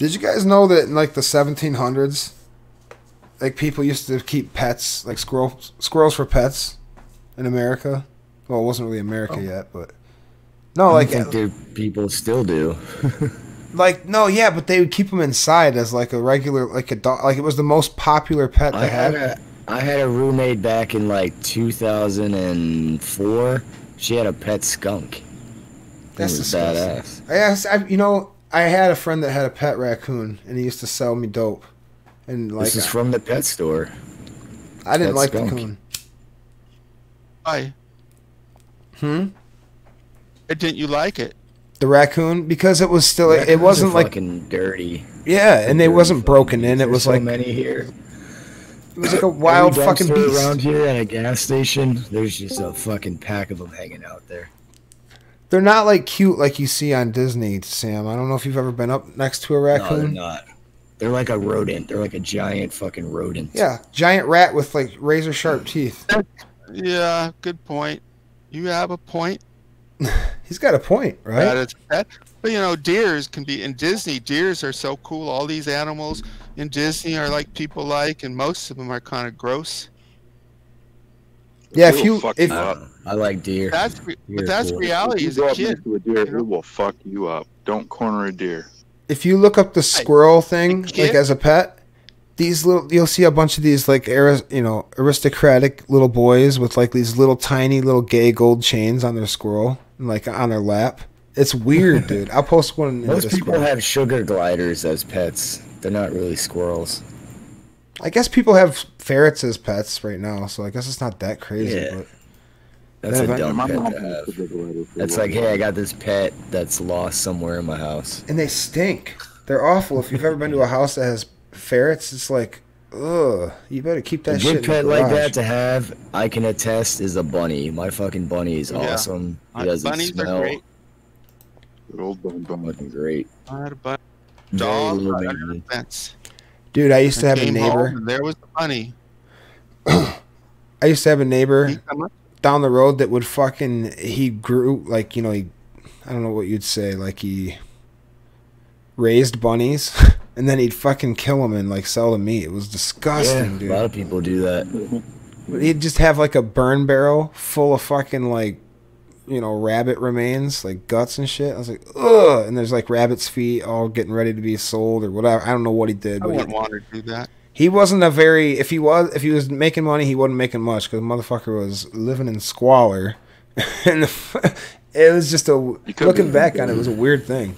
Did you guys know that in like the 1700s, like people used to keep pets, like squirrels for pets in America? Well, it wasn't really America yet, but no, I like think people still do. like no, yeah, but they would keep them inside as like a regular, like a dog, like it was the most popular pet to have. I had a roommate back in like 2004. She had a pet skunk. That's disgusting. Badass. I had a friend that had a pet raccoon, and he used to sell me dope. And like, This is from the pet store. I didn't Pet like skunk. the coon. Why? Hmm. Didn't you like it? The raccoon, because it was still, it wasn't like fucking dirty. yeah, and it wasn't broken in. It was so like many here. it was like a wild Every fucking dumpster beast. around here at a gas station. There's just a fucking pack of them hanging out there. They're not like cute like you see on Disney, Sam. I don't know if you've ever been up next to a No, they're raccoon. not. They're like a rodent. They're like a giant fucking rodent. Yeah, giant rat with like razor sharp teeth. Yeah, good point. You have a point. He's got a point, right? That is that. But you know, deers can be in Disney. Deers are so cool. All these animals in Disney are like people like, and most of them are kind of gross. Yeah, I like deer. But that's cool. reality as You go a up kid. next to a deer, it will fuck you up. Don't corner a deer. If you look up the squirrel thing, kid? like as a pet, you'll see a bunch of these like aristocratic little boys with like these little tiny little gay gold chains on their squirrel, and, like on their lap. It's weird, dude. I'll post one in Most the people Discord. have sugar gliders as pets. They're not really squirrels. I guess people have ferrets as pets right now, so I guess it's not that crazy. Yeah. But That's Yeah, a dumb My pet mom to has have. a big letter for That's you. like, hey, I got this pet that's lost somewhere in my house. and they stink. They're awful. If you've ever been to a house that has ferrets, it's like, ugh. You better keep A that shit good in pet the like garage. that to have, I can attest, is a bunny. My fucking bunny is Yeah. awesome. He doesn't Bunnies smell. are great. Good old bone bone. Fucking great. I had a bunny. Very Dog low right under the maintenance. fence. Dude, I used to I have a came home neighbor. and there was the bunny. I used to have a neighbor He come up. down the road that would fucking, he grew like, I don't know what you'd say, like he raised bunnies and then he'd fucking kill them and like sell the meat. It was disgusting, Yeah, dude. a lot of people do that. He'd just have like a burn barrel full of fucking like, rabbit remains, like guts and shit. I was like, ugh. And there's like rabbit's feet all getting ready to be sold or whatever. I don't know what he did, I but wouldn't want to do that. he wasn't a very. If he was making money, he wasn't making much because the motherfucker was living in squalor, and it was just looking back on it, it was a weird thing.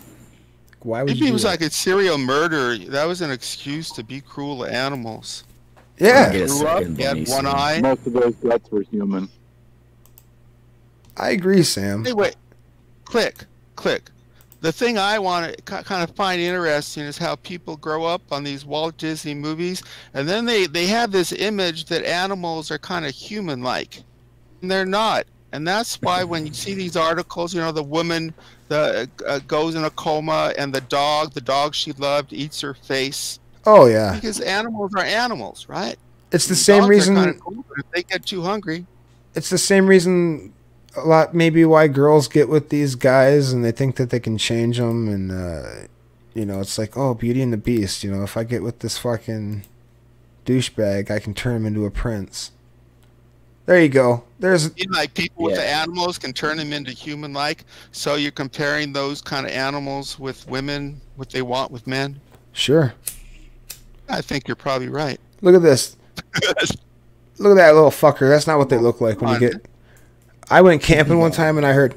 Why would Maybe you he do was that? like a serial murderer. That was an excuse to be cruel to animals. Yeah, Get a Grew up, second he had bunny one soon. eye. Most of those guts were human. I agree, Sam. Anyway, click. The thing I want to kind of find interesting is how people grow up on these Walt Disney movies, and then they have this image that animals are kind of human-like, and they're not. And that's why when you see these articles, the woman goes in a coma, and the dog she loved eats her face. Oh yeah, Because animals are animals, right? it's the And same dogs are reason. kinda cool, but if they get too hungry, It's the same reason a lot maybe why girls get with these guys and they think that they can change them and it's like, oh, Beauty and the Beast, if I get with this fucking douchebag I can turn him into a prince. There you go. There's like people with Yeah. the animals can turn them into human-like. So you're comparing those kind of animals with women, what they want with men. sure. I think you're probably right. Look at this. Look at that little fucker. That's not what they look like when you get. I went camping one time and I heard,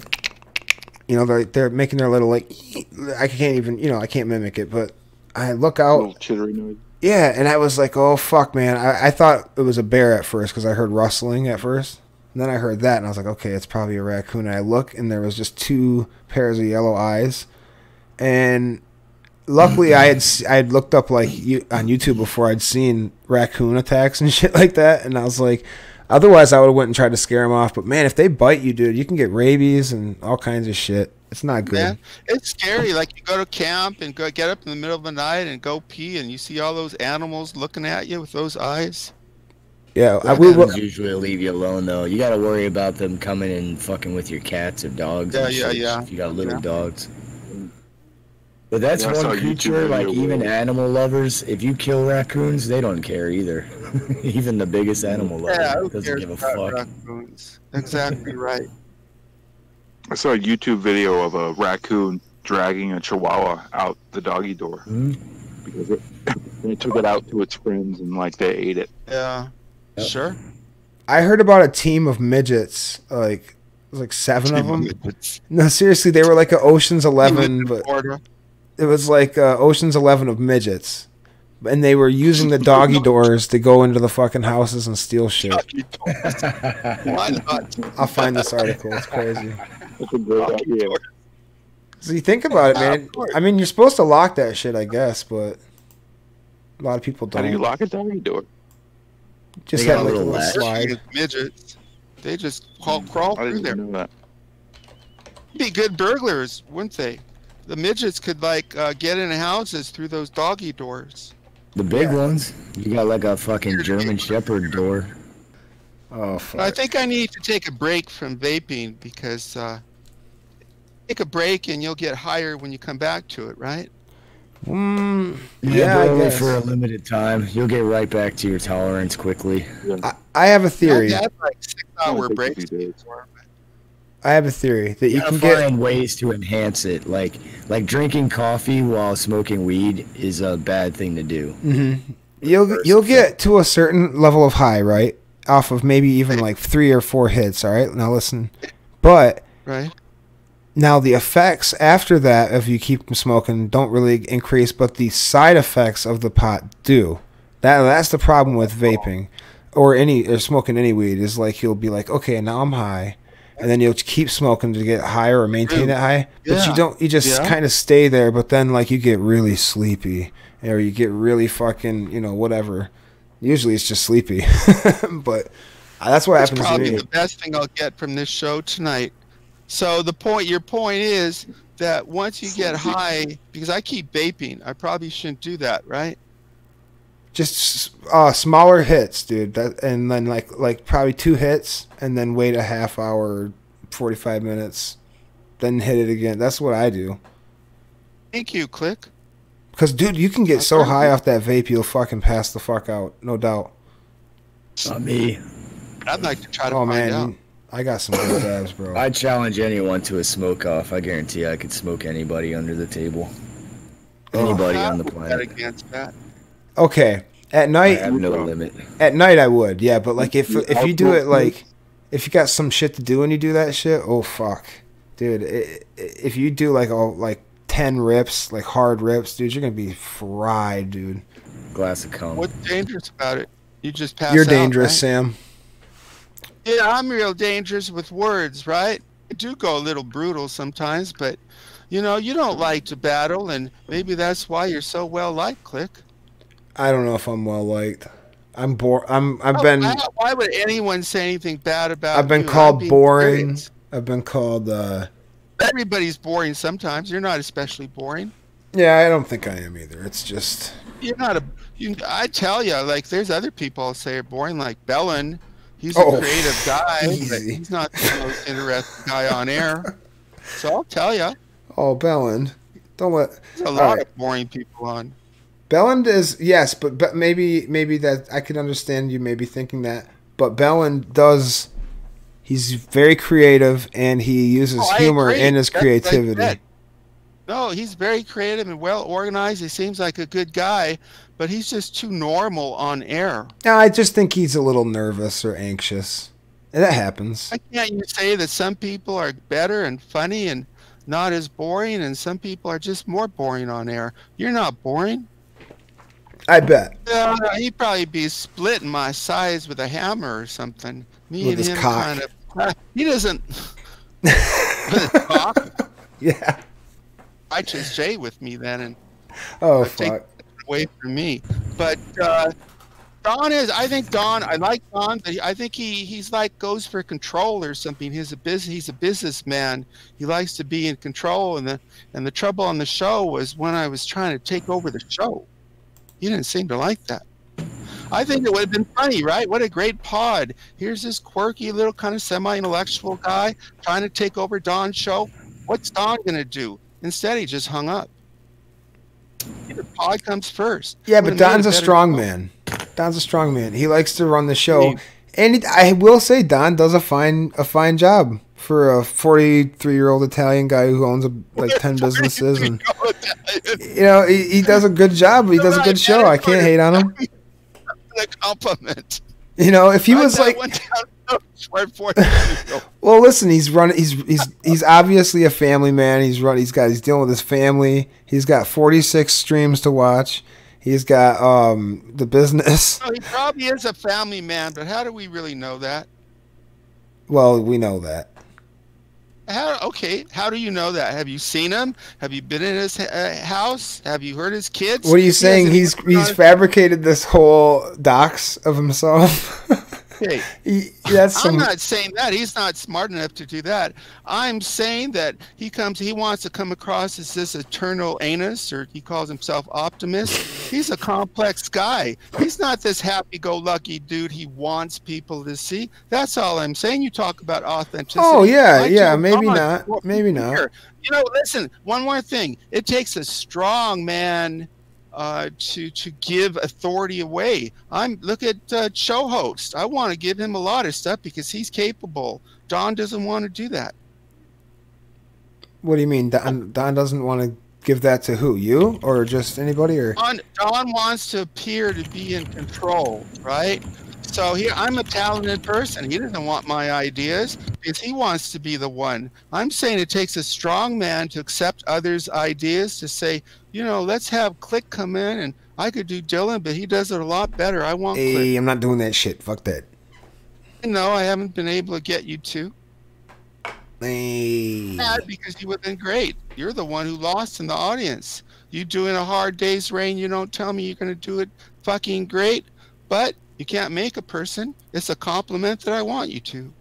they're making their little like. I can't even, I can't mimic it, but I look out. Little chittery noise. Yeah, and I was like, oh fuck, man. I thought it was a bear at first because I heard rustling at first, and then I heard that and I was like, okay, it's probably a raccoon. And I look and there was just two pairs of yellow eyes, and luckily I had looked up like on YouTube before I'd seen raccoon attacks and shit like that, and I was like, otherwise I would have went and tried to scare them off. But man, if they bite you, dude, you can get rabies and all kinds of shit. It's not good. Yeah, it's scary. Like you go to camp and get up in the middle of the night and go pee, and you see all those animals looking at you with those eyes. Yeah, Raccoons usually leave you alone though. You gotta worry about them coming and fucking with your cats or dogs. Yeah, and yeah, shit yeah. If you got little Yeah. dogs. But that's Yeah, I saw one a YouTube creature, like video even where- animal lovers, if you kill raccoons, they don't care either. Even the biggest animal lover Yeah, who doesn't cares give a about fuck. raccoons? Exactly right. I saw a YouTube video of a raccoon dragging a chihuahua out the doggy door Mhm. because they took it out to its friends and like they ate it. Yeah, Yep. sure. I heard about a team of midgets, like it was like 7 of them. It's No, seriously, they were like a Ocean's 11, but Florida. it was like Ocean's 11 of midgets, and they were using the doggy doors to go into the fucking houses and steal shit. Why not? I'll find this article. It's crazy. That's a great idea. So you think about it, Yeah, man. of course. I mean, you're supposed to lock that shit, I guess, but a lot of people How do you don't. lock a doggy door? Just They got have a like a little little latch. slide. Midgets. They just crawl I through didn't there. even know that. Be good burglars, wouldn't they? The midgets could like get into houses through those doggy doors. The big Yeah. ones, you got like a fucking German Shepherd door. Oh I fuck. think I need to take a break from vaping because take a break and you'll get higher when you come back to it, right? Yeah, I but only guess. for a limited time. You'll get right back to your tolerance quickly. I have a theory. I had like 6-hour Only takes a breaks. few days. before. I have a theory that you You can gotta get. find ways to enhance it. Like drinking coffee while smoking weed is a bad thing to do. You'll get to a certain level of high, right? Off of maybe even like 3 or 4 hits. All right, now listen. But Right? now the effects after that, if you keep smoking, don't really increase, but the side effects of the pot do. That's the problem with vaping, or smoking any weed. Is like you'll be like, okay, now I'm high, and then you'll keep smoking to get higher or maintain that high. But you Yeah. don't. You just Yeah. kind of stay there. But then like you get really sleepy, or you get really fucking whatever. Usually it's just sleepy, but that's what That's happens to probably me. the best thing I'll get from this show tonight. So your point is that once you get high, because I keep vaping, I probably shouldn't do that, right? Just smaller hits, dude. And then like probably 2 hits, and then wait a half hour, 45 minutes, then hit it again. That's what I do. Thank you, Click. Cause dude, you can get so high off that vape, you'll fucking pass the fuck out, no doubt. Not me. I'd like to try to Oh find out. man, I got some good dabs, bro. I challenge anyone to a smoke off. I guarantee I could smoke anybody under the table. Anybody on the I would bet planet. against that. Okay, at I night, have no limit. at night I would, yeah. But like if you do it like, if you got some shit to do and you do that shit, oh fuck, dude. If you do like 10 rips, like hard rips, dude, you're gonna be fried, dude. Glass of cum. What's dangerous about it? You just pass You're out, dangerous, right? Sam. Yeah, I'm real dangerous with words, right? I do go a little brutal sometimes, but you don't like to battle, and maybe that's why you're so well liked, Click. I don't know if I'm well liked. I've been Why would anyone say anything bad about I've been you? I'm called being boring. serious. I've been called Everybody's boring sometimes. You're not especially boring. yeah, I don't think I am either. It's just You're not I tell you, like, there's other people I'll say are boring, like Bellin. He's a Oh, creative guy, but easy. he's not the most interesting guy on air. So I'll tell you, oh Belland. Don't let there's a All lot right. of boring people on. Belland is yes, but maybe that I could understand you maybe thinking that. But Belland does he's very creative and he uses Oh, I humor agree. in his That's what I creativity. said. No, he's very creative and well organized. He seems like a good guy, but he's just too normal on air. No, I just think he's a little nervous or anxious. And that happens. Why can't you say that some people are better and funny and not as boring, and some people are just more boring on air? You're not boring. I bet. He'd probably be splitting my sides with a hammer or something. Me With and his him cock. kind of. He doesn't. With his cock. Yeah. Righteous J with me then, and Oh take fuck. away from me. But Don is. I think Don. I like Don, but I think he's like goes for control or something. He's a businessman. He likes to be in control, and the trouble on the show was when I was trying to take over the show. He didn't seem to like that. I think it would have been funny, right? What a great pod. Here's this quirky little kind of semi-intellectual guy trying to take over Don's show. What's Don going to do? Instead, he just hung up. Pod comes first. Yeah, but Don's a strong man. Don's a strong man. He likes to run the show, and I will say Don does a fine job for a 43-year-old Italian guy who owns like 10 businesses, and he does a good job. He does a good show. I can't hate on him. A compliment. If he was like, well, listen, he's running. He's obviously a family man. He's dealing with his family. He's got 46 streams to watch. He's got the business. He probably is a family man, but how do we really know that? Well, we know that. How do you know that? Have you seen him? Have you been in his house? Have you heard his kids? What are you saying? He's fabricated this whole dox of himself? Hey, I'm not saying that. He's not smart enough to do that. I'm saying that he wants to come across as this eternal anus, or he calls himself optimist. He's a complex guy. He's not this happy-go-lucky dude he wants people to see. That's all I'm saying. You talk about authenticity. Oh, yeah, maybe not. Maybe not. Listen, one more thing. It takes a strong man to give authority away. Look at show host. I want to give him a lot of stuff because he's capable. Don doesn't want to do that. What do you mean? Don doesn't want to give that to who? You or just anybody? Or Don wants to appear to be in control, right? So I'm a talented person. He doesn't want my ideas because he wants to be the one. I'm saying it takes a strong man to accept others' ideas, to say, let's have Click come in, and I could do Dylan, but he does it a lot better. I want Click. Hey, I'm not doing that shit. Fuck that. No, I haven't been able to get you to. Hey. Because you would have been great. You're the one who lost in the audience. You doing a Hard Day's Rain, you don't tell me you're going to do it fucking great, but you can't make a person. It's a compliment that I want you to.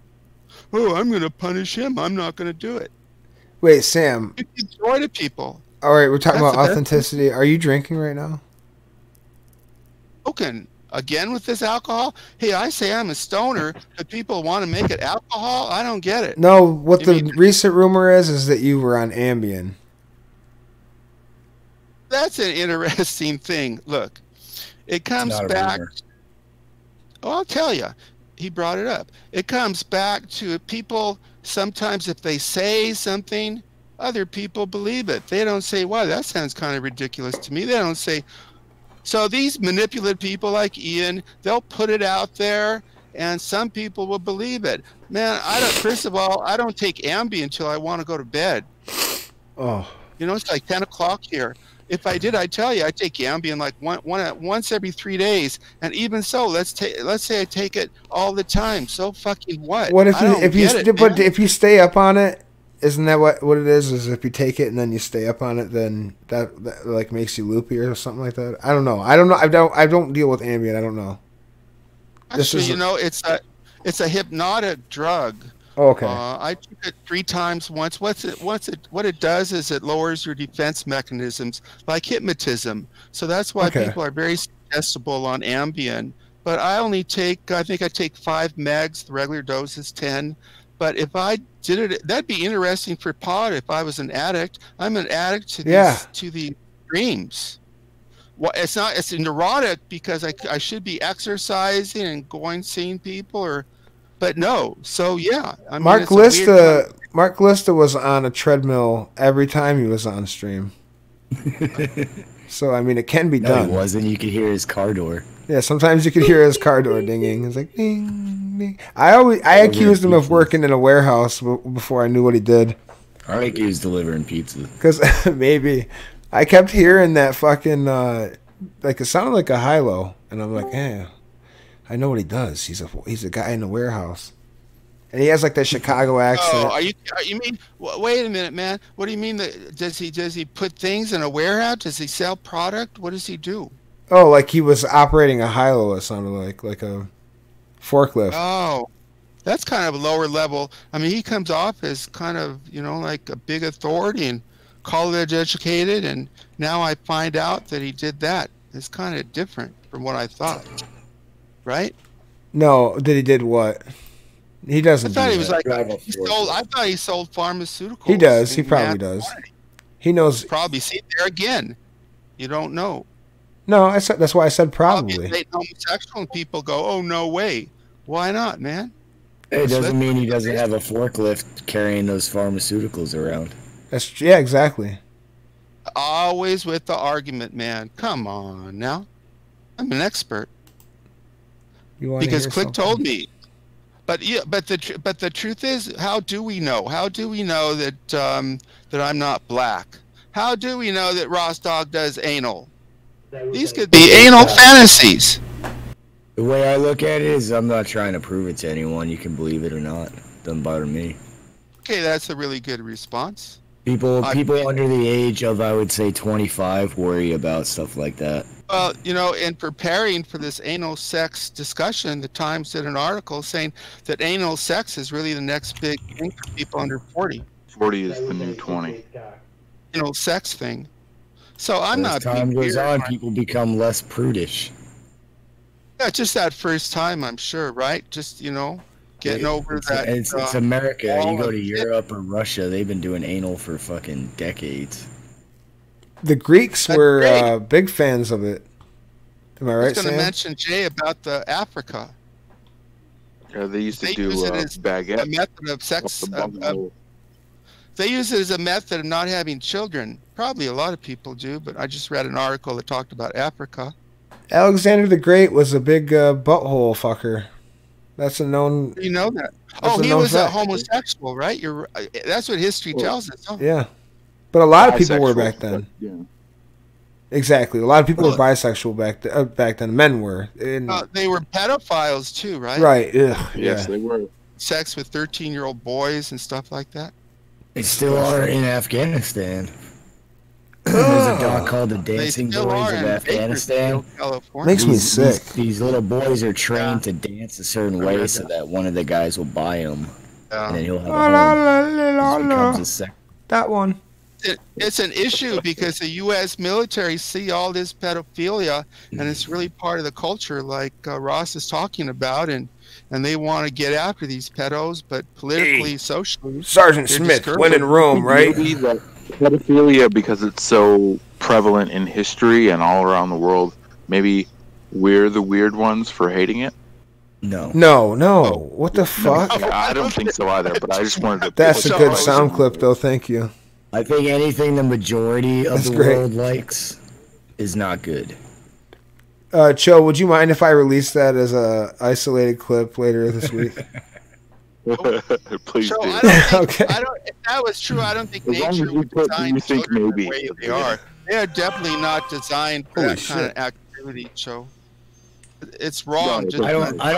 Oh, I'm going to punish him. I'm not going to do it. Wait, Sam. You give joy to people. All right, we're talking about authenticity. Are you drinking right now? Okay. Again with this alcohol? Hey, I say I'm a stoner, but people want to make it alcohol? I don't get it. No, what the recent rumor is that you were on Ambien. That's an interesting thing. Look, it comes back. Oh, I'll tell you. He brought it up. It comes back to people. Sometimes if they say something, other people believe it. They don't say, wow, that sounds kind of ridiculous to me. They don't say. So these manipulative people like Ian, they'll put it out there, and some people will believe it. Man, first of all, I don't take Ambien until I want to go to bed. Oh. It's like 10 o'clock here. If I did, I'd tell you, I take Ambien like once every 3 days, and even so, let's say I take it all the time. So fucking what? What if you stay up on it? Isn't that what it is? Is if you take it and then you stay up on it, then that like makes you loopy or something like that? I don't know. I don't deal with Ambien. I don't know. Actually, it's a hypnotic drug. Oh, okay. I took it 3 times once. What it does is it lowers your defense mechanisms, like hypnotism. So that's why people are very suggestible on Ambien. But I think I take 5 megs. The regular dose is 10. But if I did it, that'd be interesting for Pod. If I was an addict, I'm an addict to the dreams. Well, it's neurotic because I should be exercising and seeing people but no. So yeah, I mean, Mark Glista was on a treadmill every time he was on stream. So I mean, it can be done. No, he wasn't. You could hear his car door. Yeah, sometimes you could hear his car door dinging. It's like ding, ding. I accused him of working in a warehouse before I knew what he did. I think he was delivering pizza. Because maybe I kept hearing that fucking like it sounded like a high-low, and I'm like, yeah. I know what he does. He's a guy in the warehouse, and he has like that Chicago accent. Oh, you mean? Wait a minute, man. What do you mean? Does he put things in a warehouse? Does he sell product? What does he do? Oh, like he was operating a high-low. It sounded like a forklift. Oh, that's kind of a lower level. I mean, he comes off as kind of like a big authority and college educated, and now I find out that he did that. It's kind of different from what I thought. Right? No, he did what? He doesn't. I thought he sold pharmaceuticals. He does. He probably does. He knows. Probably see there again. You don't know. No, I said that's why I said probably. Obviously, homosexual people go, "Oh no way." Why not, man? It doesn't mean he doesn't have a forklift carrying those pharmaceuticals around. Yeah, exactly. Always with the argument, man. Come on now. I'm an expert. Because Click told me. But the truth is, how do we know? How do we know that that I'm not black? How do we know that RossDawg does anal? These could be anal fantasies. The way I look at it is, I'm not trying to prove it to anyone. You can believe it or not. Doesn't bother me. Okay, that's a really good response. People under the age of, I would say, 25 worry about stuff like that. Well, you know, in preparing for this anal sex discussion, the Times did an article saying that anal sex is really the next big thing for people under 40. 40 is the new 20. Anal sex thing. So I'm not. As time goes on, people become less prudish. Yeah, just that first time, I'm sure, right? Just, you know, getting over that. It's America. You go to Europe or Russia, they've been doing anal for fucking decades. The Greeks were big fans of it. Am I right, I was going to Sam? mention, Jay, about the Africa. Yeah, they used to do baguette. A method of sex. They use it as a method of not having children. Probably a lot of people do, but I just read an article that talked about Africa. Alexander the Great was a big butthole fucker. That's a known. You know that? Oh, he was a homosexual, right? You're. That's what history tells us. Huh? Yeah, but a lot of people were back then. Yeah. Exactly, a lot of people were bisexual back then. Men were. They were pedophiles too, right? Right. Ugh, yes, they were. Sex with 13-year-old boys and stuff like that. They still are in Afghanistan. There's a doc called The Dancing Boys of Afghanistan. Makes me sick. These little boys are trained to dance a certain way so that one of the guys will buy them. And then he'll have a home. That one. It's an issue because the U.S. military see all this pedophilia, and it's really part of the culture, like Ross is talking about, and they want to get after these pedos, but politically, socially. Sergeant Smith, when in Rome, right? Maybe that pedophilia, because it's so prevalent in history and all around the world, maybe we're the weird ones for hating it? No. What the fuck? I don't think so either, but I just wanted to... That's a good sound clip, though. Thank you. I think anything the majority of the world likes is not good. Cho, would you mind if I release that as a isolated clip later this week? Please so do. Okay. If that was true, I don't think As long nature as you would put, design you think children maybe. the way they are. They are definitely not designed for Holy that kind of shit. activity, Cho. It's wrong. No, Just I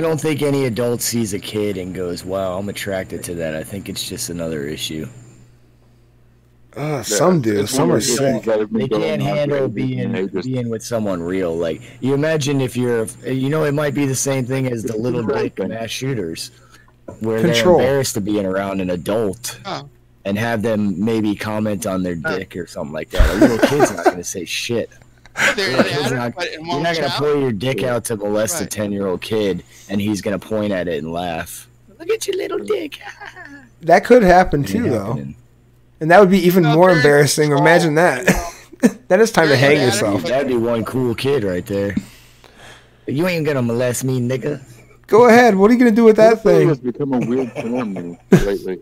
don't think any adult sees a kid and goes, "Wow, I'm attracted to that." I think it's just another issue. Some do. Some are sick. They can't handle being with someone real. Like, you imagine if you're, it might be the same thing as the little dick mass shooters, where they're embarrassed to being around an adult and have them maybe comment on their dick or something like that. A little kid's not going to say shit. You're not going to pull your dick out to molest a 10-year-old kid, and he's going to point at it and laugh. Look at your little dick. That could happen too, though. And that would be even more embarrassing. Imagine that. Then it's time to hang yourself. That'd be one cool kid right there. You ain't gonna molest me, nigga. Go ahead. What are you gonna do with that thing? It's become a weird term lately.